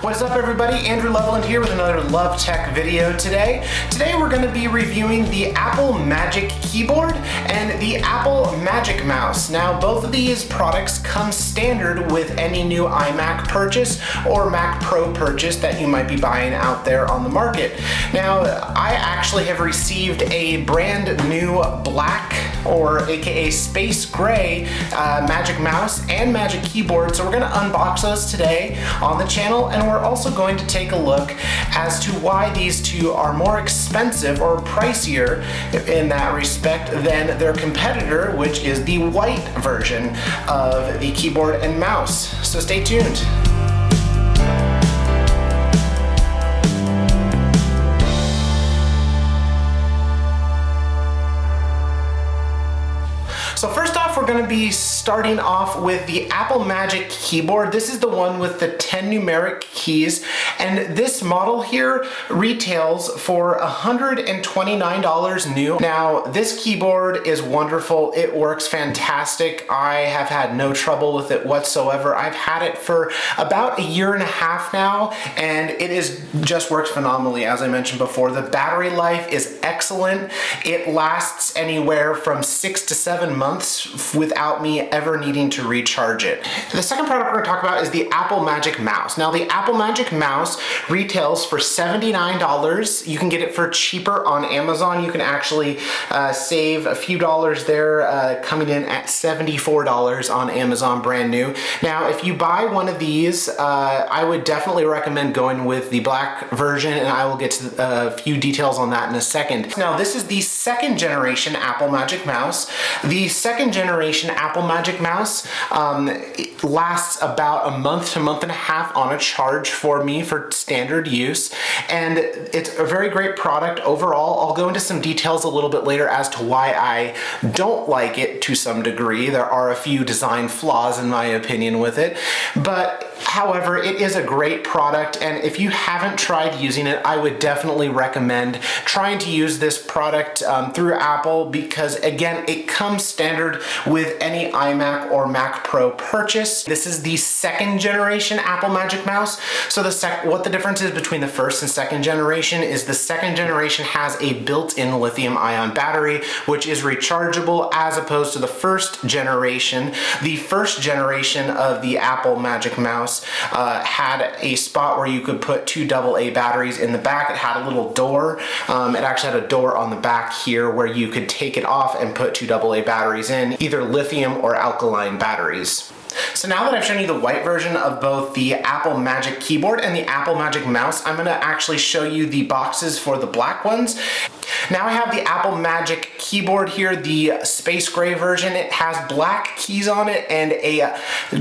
What is up, everybody? Andrew Loveland here with another Love Tech video today. Today we're going to be reviewing the Apple Magic Keyboard and the Apple Magic Mouse. Now, both of these products come standard with any new iMac purchase or Mac Pro purchase that you might be buying out there on the market. Now, I actually have received a brand new black, or aka space gray, Magic Mouse and Magic Keyboard. So we're going to unbox those today on the channel, and we're also going to take a look as to why these two are more expensive or pricier in that respect than their competitor, which is the white version of the keyboard and mouse. So stay tuned. So first off, we're going to be starting off with the Apple Magic Keyboard. This is the one with the 10 numeric keys, and this model here retails for $129 new. Now, this keyboard is wonderful. It works fantastic. I have had no trouble with it whatsoever. I've had it for about a year and a half now, and it just works phenomenally. As I mentioned before, the battery life is excellent. It lasts anywhere from 6 to 7 months without me ever needing to recharge it. The second product we're going to talk about is the Apple Magic Mouse. Now, the Apple Magic Mouse retails for $79. You can get it for cheaper on Amazon. You can actually save a few dollars there, coming in at $74 on Amazon, brand new. Now, if you buy one of these, I would definitely recommend going with the black version, and I will get to a few details on that in a second. Now, this is the second generation Apple Magic Mouse. The second generation Apple Magic Mouse it lasts about a month to month and a half on a charge for me for standard use, and it's a very great product overall. I'll go into some details a little bit later as to why I don't like it to some degree. There are a few design flaws in my opinion with it, but however, it is a great product, and if you haven't tried using it, I would definitely recommend trying to use this product through Apple, because again, it comes standard with any iMac or Mac Pro purchase. This is the second generation Apple Magic Mouse. So what the difference is between the first and second generation is the second generation has a built-in lithium-ion battery, which is rechargeable, as opposed to the first generation. The first generation of the Apple Magic Mouse had a spot where you could put two AA batteries in the back. It had a little door. It actually had a door on the back here where you could take it off and put two AA batteries in, either lithium or alkaline batteries. So now that I've shown you the white version of both the Apple Magic Keyboard and the Apple Magic Mouse, I'm going to actually show you the boxes for the black ones. Now I have the Apple Magic Keyboard here, the space gray version. It has black keys on it and a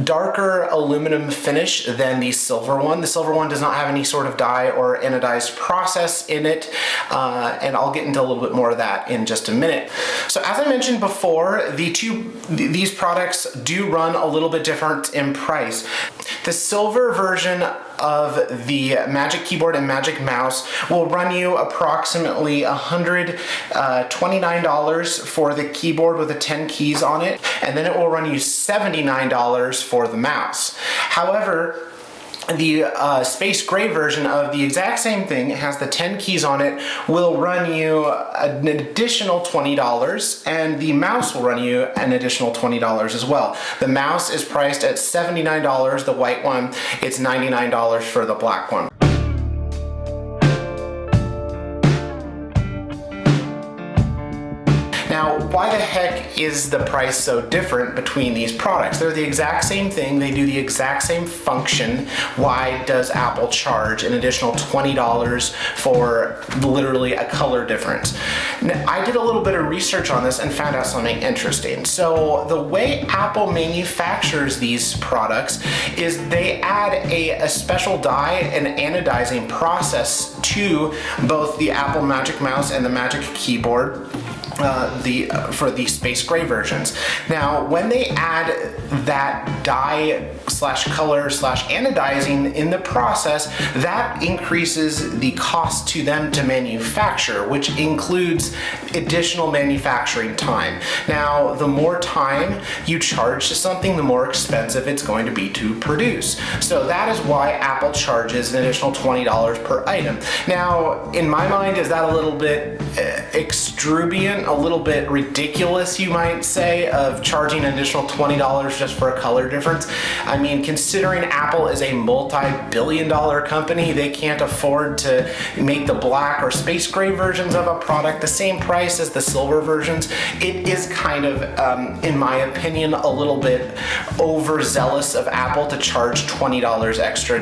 darker aluminum finish than the silver one. The silver one does not have any sort of dye or anodized process in it, and I'll get into a little bit more of that in just a minute. So as I mentioned before, these products do run a little bit different in price. The silver version of the Magic Keyboard and Magic Mouse will run you approximately $129 for the keyboard with the 10 keys on it, and then it will run you $79 for the mouse. However, the space gray version of the exact same thing, it has the 10 keys on it, will run you an additional $20, and the mouse will run you an additional $20 as well. The mouse is priced at $79, the white one. It's $99 for the black one. Now, why the heck is the price so different between these products? They're the exact same thing. They do the exact same function. Why does Apple charge an additional $20 for literally a color difference? Now, I did a little bit of research on this and found out something interesting. So the way Apple manufactures these products is they add a special dye and anodizing process to both the Apple Magic Mouse and the Magic Keyboard. for the space gray versions. Now, when they add that dye slash color slash anodizing in the process, that increases the cost to them to manufacture, which includes additional manufacturing time. Now, the more time you charge to something, the more expensive it's going to be to produce. So that is why Apple charges an additional $20 per item. Now, in my mind, is that a little bit extravagant, a little bit ridiculous, you might say, of charging an additional $20 just for a color difference? I mean, considering Apple is a multi-billion-dollar company, they can't afford to make the black or space gray versions of a product the same price as the silver versions. It is kind of, in my opinion, a little bit overzealous of Apple to charge $20 extra.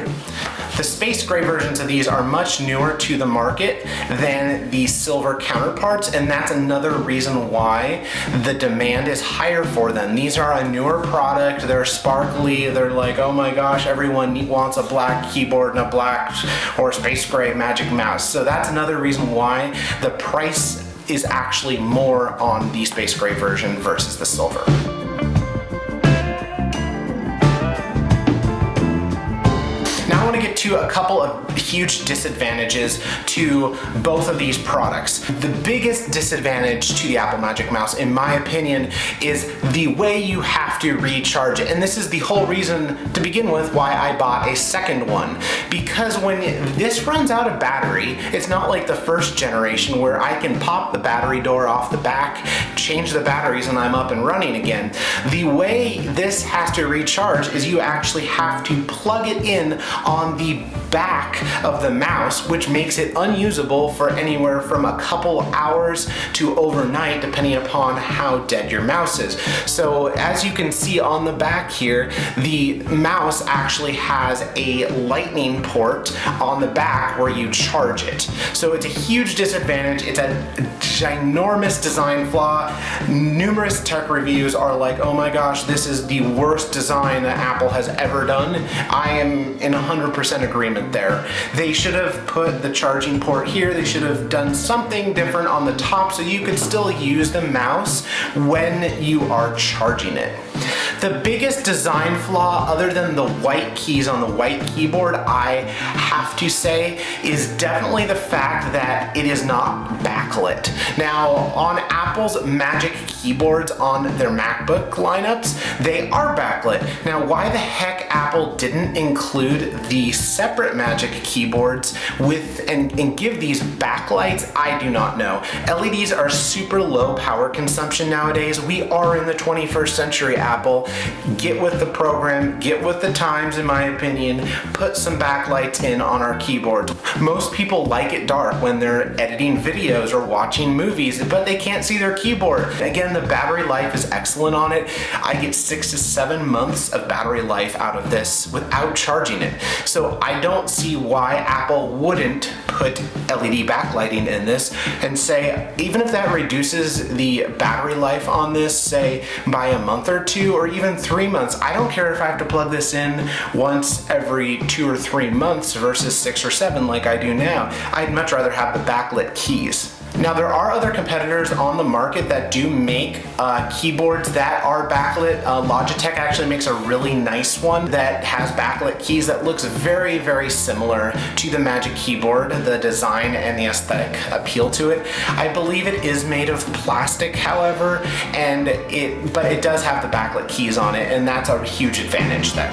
The space gray versions of these are much newer to the market than the silver counterparts, and that's another reason why the demand is higher for them. These are a newer product, they're sparkly, they're like, oh my gosh, everyone wants a black keyboard and a black or space gray Magic Mouse. So that's another reason why the price is actually more on the space gray version versus the silver. Now I want to get to a couple of huge disadvantages to both of these products. The biggest disadvantage to the Apple Magic Mouse, in my opinion, is the way you have to recharge it. And this is the whole reason to begin with why I bought a second one. Because when this runs out of battery, it's not like the first generation where I can pop the battery door off the back, change the batteries, and I'm up and running again. The way this has to recharge is you actually have to plug it in on the back of the mouse, which makes it unusable for anywhere from a couple hours to overnight, depending upon how dead your mouse is. So as you can see on the back here, the mouse actually has a lightning port on the back where you charge it. So it's a huge disadvantage. It's a ginormous design flaw. Numerous tech reviews are like, oh my gosh, this is the worst design that Apple has ever done. I am in 100% agreement there. They should have put the charging port here. They should have done something different on the top so you could still use the mouse when you are charging it. The biggest design flaw, other than the white keys on the white keyboard, I have to say, is definitely the fact that it is not backlit. Now, on Apple's Magic keyboards on their MacBook lineups, they are backlit. Now, why the heck Apple didn't include the separate Magic keyboards with and give these backlights, I do not know. LEDs are super low power consumption nowadays. We are in the 21st century, Apple. Get with the program, get with the times, in my opinion. Put some backlights in on our keyboards. Most people like it dark when they're editing videos or watching movies, but they can't see their keyboard. Again, the battery life is excellent on it. I get 6 to 7 months of battery life out of this without charging it. So I don't see why Apple wouldn't put LED backlighting in this and say, even if that reduces the battery life on this, say by a month or two, or even 3 months, I don't care if I have to plug this in once every 2 or 3 months versus 6 or 7 like I do now. I'd much rather have the backlit keys. Now, there are other competitors on the market that do make keyboards that are backlit. Logitech actually makes a really nice one that has backlit keys that looks very, very similar to the Magic Keyboard, the design and the aesthetic appeal to it. I believe it is made of plastic, however, but it does have the backlit keys on it, and that's a huge advantage there.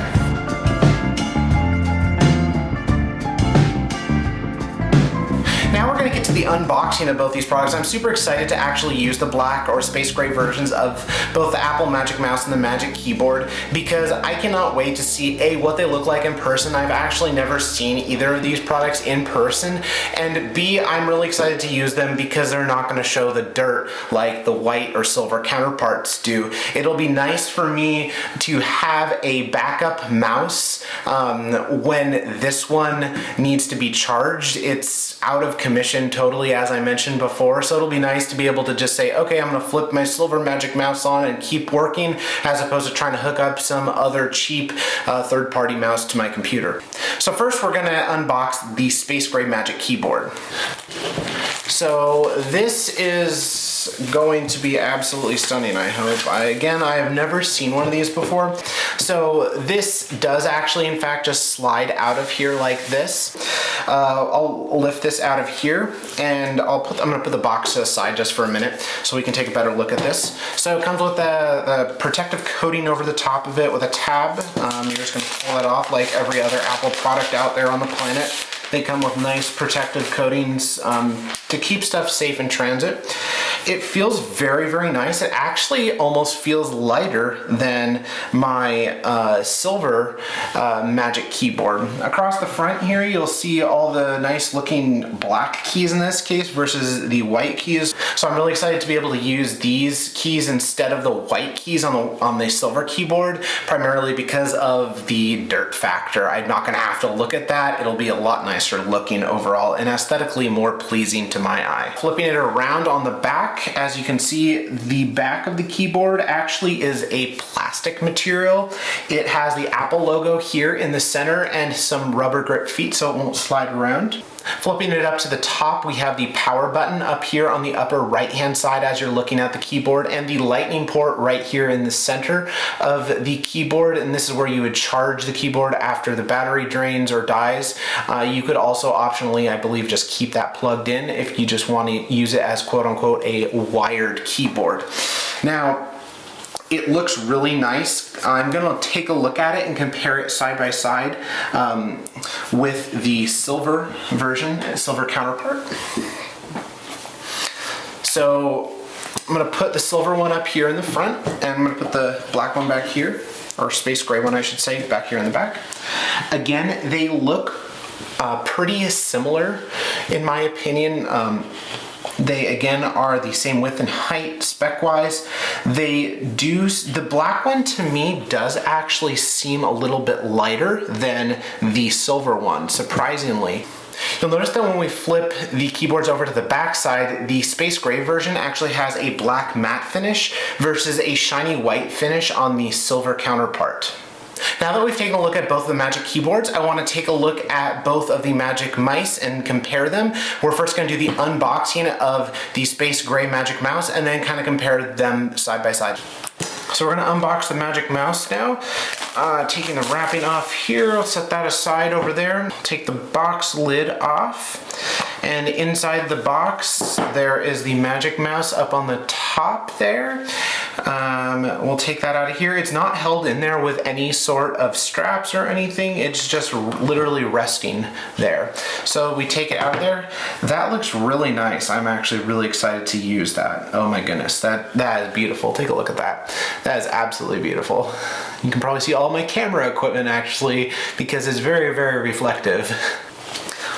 Now we're going to get to the unboxing of both these products. I'm super excited to actually use the black or space gray versions of both the Apple Magic Mouse and the Magic Keyboard, because I cannot wait to see A, what they look like in person. I've actually never seen either of these products in person, and B, I'm really excited to use them because they're not going to show the dirt like the white or silver counterparts do. It'll be nice for me to have a backup mouse when this one needs to be charged. It's out of commission totally, as I mentioned before, so it'll be nice to be able to just say, okay, I'm gonna flip my silver Magic Mouse on and keep working, as opposed to trying to hook up some other cheap third-party mouse to my computer. So first we're gonna unbox the Space Gray Magic Keyboard. So this is It's going to be absolutely stunning, I hope. Again, I have never seen one of these before. So this does actually, in fact, just slide out of here like this. I'll lift this out of here, and I'm gonna put the box to the side just for a minute so we can take a better look at this. So it comes with the protective coating over the top of it with a tab. You're just gonna pull it off like every other Apple product out there on the planet. They come with nice protective coatings to keep stuff safe in transit. It feels very, very nice. It actually almost feels lighter than my silver Magic Keyboard. Across the front here, you'll see all the nice looking black keys in this case versus the white keys. So I'm really excited to be able to use these keys instead of the white keys on the silver keyboard, primarily because of the dirt factor. I'm not gonna have to look at that. It'll be a lot nicer looking overall and aesthetically more pleasing to my eye. Flipping it around on the back, as you can see, the back of the keyboard actually is a plastic material. It has the Apple logo here in the center and some rubber grip feet so it won't slide around. Flipping it up to the top, we have the power button up here on the upper right hand side as you're looking at the keyboard, and the lightning port right here in the center of the keyboard, and this is where you would charge the keyboard after the battery drains or dies. You could also optionally, I believe, just keep that plugged in if you just want to use it as quote unquote a wired keyboard. Now, it looks really nice. I'm gonna take a look at it and compare it side by side with the silver version, silver counterpart. So I'm gonna put the silver one up here in the front, and I'm gonna put the black one back here, or space gray one I should say, back here in the back. Again, they look pretty similar in my opinion. They again are the same width and height spec-wise. The black one to me does actually seem a little bit lighter than the silver one, surprisingly. You'll notice that when we flip the keyboards over to the back side, the space gray version actually has a black matte finish versus a shiny white finish on the silver counterpart. Now that we've taken a look at both of the Magic Keyboards, I want to take a look at both of the Magic Mice and compare them. We're first going to do the unboxing of the Space Gray Magic Mouse and then kind of compare them side by side. So we're going to unbox the Magic Mouse now. Taking the wrapping off here, I'll set that aside over there. Take the box lid off. And inside the box, there is the Magic Mouse up on the top there. We'll take that out of here. It's not held in there with any sort of straps or anything. It's just literally resting there. So we take it out of there. That looks really nice. I'm actually really excited to use that. Oh my goodness, that is beautiful. Take a look at that. That is absolutely beautiful. You can probably see all my camera equipment actually because it's very, very reflective.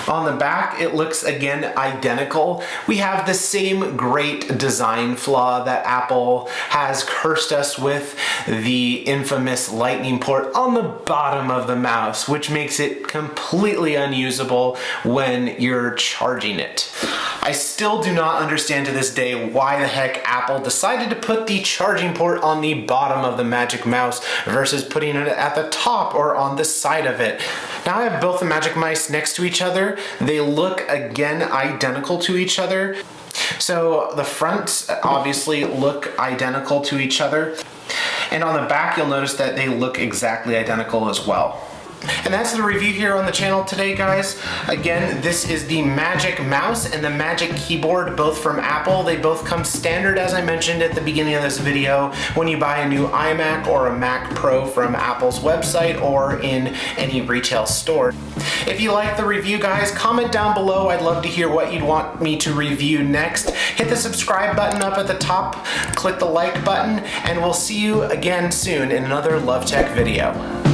On the back, it looks again identical. We have the same great design flaw that Apple has cursed us with, the infamous lightning port on the bottom of the mouse, which makes it completely unusable when you're charging it. I still do not understand to this day why the heck Apple decided to put the charging port on the bottom of the Magic Mouse versus putting it at the top or on the side of it. Now I have both the Magic Mice next to each other. They look again identical to each other. So the fronts obviously look identical to each other. And on the back you'll notice that they look exactly identical as well. And that's the review here on the channel today, guys. Again, this is the Magic Mouse and the Magic Keyboard, both from Apple. They both come standard, as I mentioned at the beginning of this video, when you buy a new iMac or a Mac Pro from Apple's website or in any retail store. If you like the review, guys, comment down below. I'd love to hear what you'd want me to review next. Hit the subscribe button up at the top, click the like button, and we'll see you again soon in another LoveTech video.